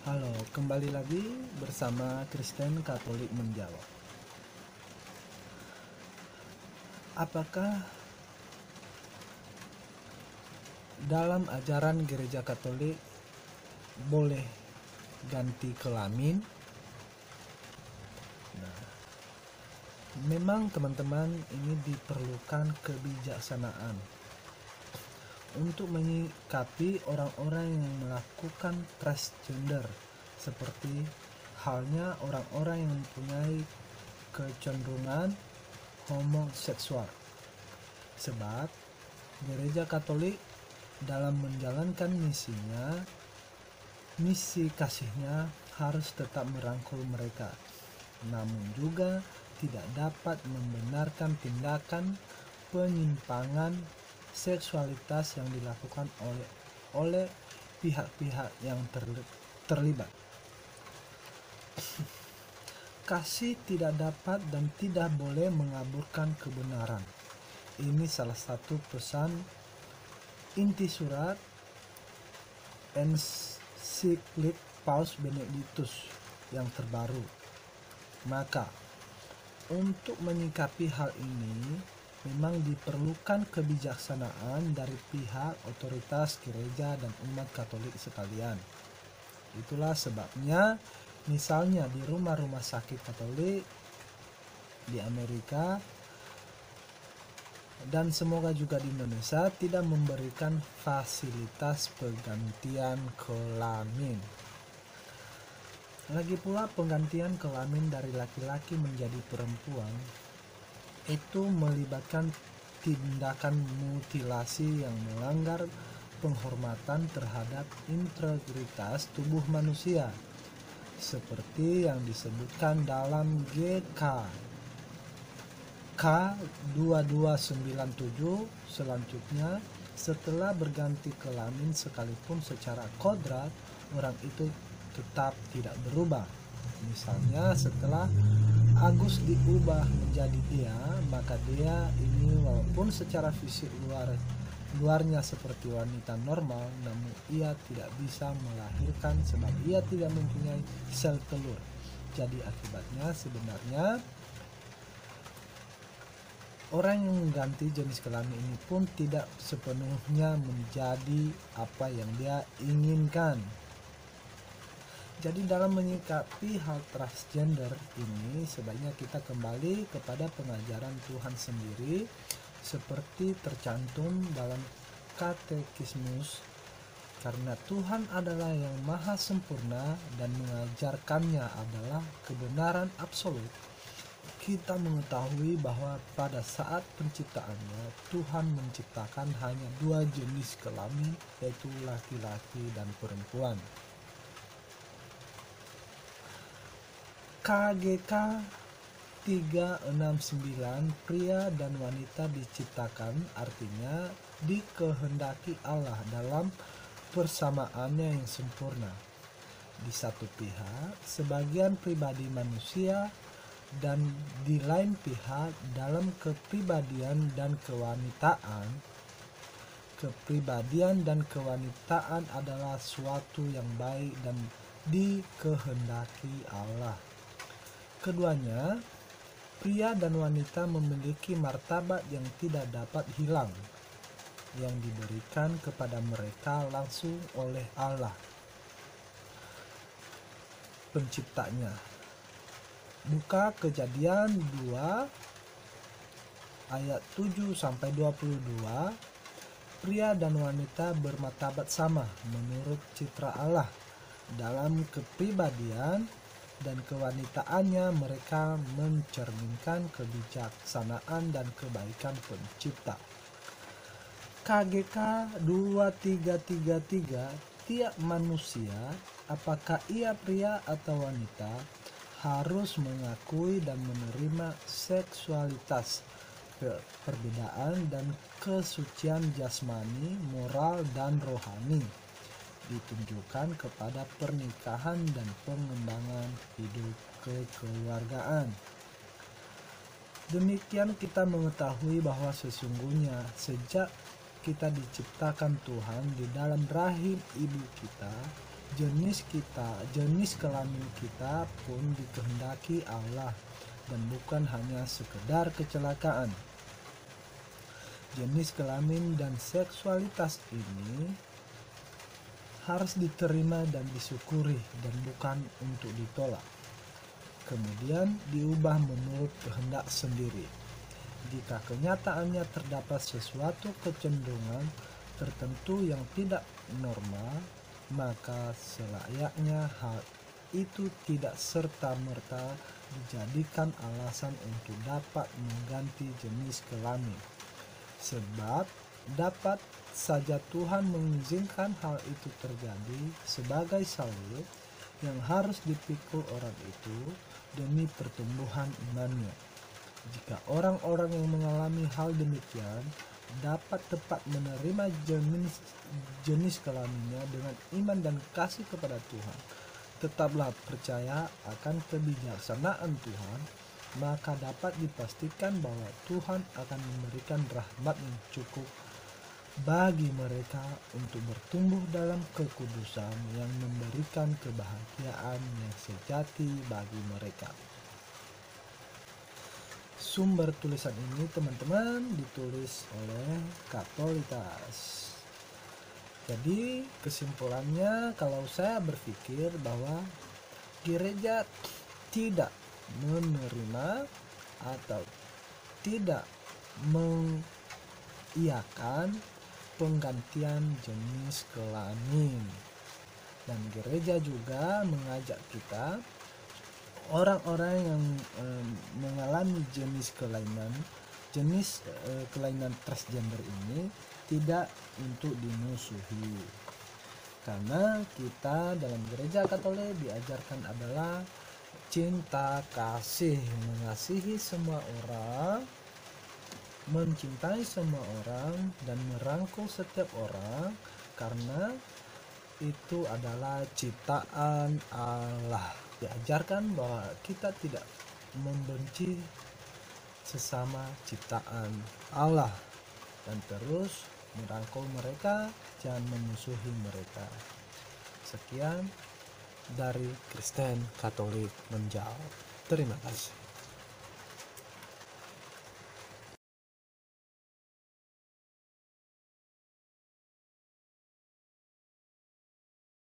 Halo, kembali lagi bersama Kristen Katolik Menjawab. Apakah dalam ajaran gereja Katolik boleh ganti kelamin? Nah, memang teman-teman ini diperlukan kebijaksanaan untuk menyikapi orang-orang yang melakukan transgender, seperti halnya orang-orang yang mempunyai kecenderungan homoseksual. Sebab gereja Katolik dalam menjalankan misi kasihnya harus tetap merangkul mereka, namun juga tidak dapat membenarkan tindakan penyimpangan seksualitas yang dilakukan oleh pihak-pihak yang terlibat. Kasih tidak dapat dan tidak boleh mengaburkan kebenaran. Ini salah satu pesan inti surat ensiklik Paus Benediktus yang terbaru. Maka, untuk menyikapi hal ini, memang diperlukan kebijaksanaan dari pihak otoritas gereja dan umat Katolik sekalian. Itulah sebabnya, misalnya di rumah-rumah sakit Katolik di Amerika dan semoga juga di Indonesia tidak memberikan fasilitas penggantian kelamin. Lagi pula, penggantian kelamin dari laki-laki menjadi perempuan itu melibatkan tindakan mutilasi yang melanggar penghormatan terhadap integritas tubuh manusia, seperti yang disebutkan dalam K2297. Selanjutnya, setelah berganti kelamin sekalipun secara kodrat, orang itu tetap tidak berubah. Misalnya, setelah Agus diubah menjadi dia, maka dia ini walaupun secara fisik luarnya seperti wanita normal, namun ia tidak bisa melahirkan sebab ia tidak mempunyai sel telur. Jadi akibatnya sebenarnya orang yang mengganti jenis kelamin ini pun tidak sepenuhnya menjadi apa yang dia inginkan. Jadi dalam menyikapi hal transgender ini, sebaiknya kita kembali kepada pengajaran Tuhan sendiri seperti tercantum dalam katekismus, karena Tuhan adalah yang maha sempurna dan mengajarkannya adalah kebenaran absolut. Kita mengetahui bahwa pada saat penciptaannya, Tuhan menciptakan hanya dua jenis kelamin, yaitu laki-laki dan perempuan. KGK 369, pria dan wanita diciptakan, artinya dikehendaki Allah dalam persamaannya yang sempurna. Di satu pihak, sebagian pribadi manusia, dan di lain pihak dalam kepribadian dan kewanitaan. Kepribadian dan kewanitaan adalah suatu yang baik dan dikehendaki Allah. Keduanya, pria dan wanita, memiliki martabat yang tidak dapat hilang, yang diberikan kepada mereka langsung oleh Allah, penciptanya. Buka Kejadian 2 ayat 7-22, pria dan wanita bermartabat sama menurut citra Allah. Dalam kepribadian dan kewanitaannya mereka mencerminkan kebijaksanaan dan kebaikan pencipta. KGK 2333, tiap manusia, apakah ia pria atau wanita, harus mengakui dan menerima seksualitas, perbedaan dan kesucian jasmani, moral dan rohani ditunjukkan kepada pernikahan dan pengembangan hidup kekeluargaan. Demikian kita mengetahui bahwa sesungguhnya sejak kita diciptakan Tuhan di dalam rahim ibu kita, jenis kelamin kita pun dikehendaki Allah dan bukan hanya sekedar kecelakaan. Jenis kelamin dan seksualitas ini harus diterima dan disyukuri dan bukan untuk ditolak. Kemudian diubah menurut kehendak sendiri. Jika kenyataannya terdapat sesuatu kecenderungan tertentu yang tidak normal, maka selayaknya hal itu tidak serta-merta dijadikan alasan untuk dapat mengganti jenis kelamin. Sebab dapat saja Tuhan mengizinkan hal itu terjadi sebagai salib yang harus dipikul orang itu demi pertumbuhan imannya. Jika orang-orang yang mengalami hal demikian dapat tepat menerima jenis kelaminnya dengan iman dan kasih kepada Tuhan, tetaplah percaya akan kebijaksanaan Tuhan, maka dapat dipastikan bahwa Tuhan akan memberikan rahmat yang cukup bagi mereka untuk bertumbuh dalam kekudusan yang memberikan kebahagiaan yang sejati bagi mereka. Sumber tulisan ini teman-teman ditulis oleh Katolitas. Jadi kesimpulannya, kalau saya berpikir bahwa gereja tidak menerima atau tidak mengiyakan penggantian jenis kelamin, dan gereja juga mengajak kita, orang-orang yang mengalami jenis kelainan transgender ini tidak untuk dimusuhi, karena kita dalam gereja Katolik diajarkan adalah cinta kasih, mengasihi semua orang, mencintai semua orang, dan merangkul setiap orang, karena itu adalah ciptaan Allah. Diajarkan bahwa kita tidak membenci sesama ciptaan Allah, dan terus merangkul mereka, jangan memusuhi mereka. Sekian dari Kristen Katolik menjawab. Terima kasih.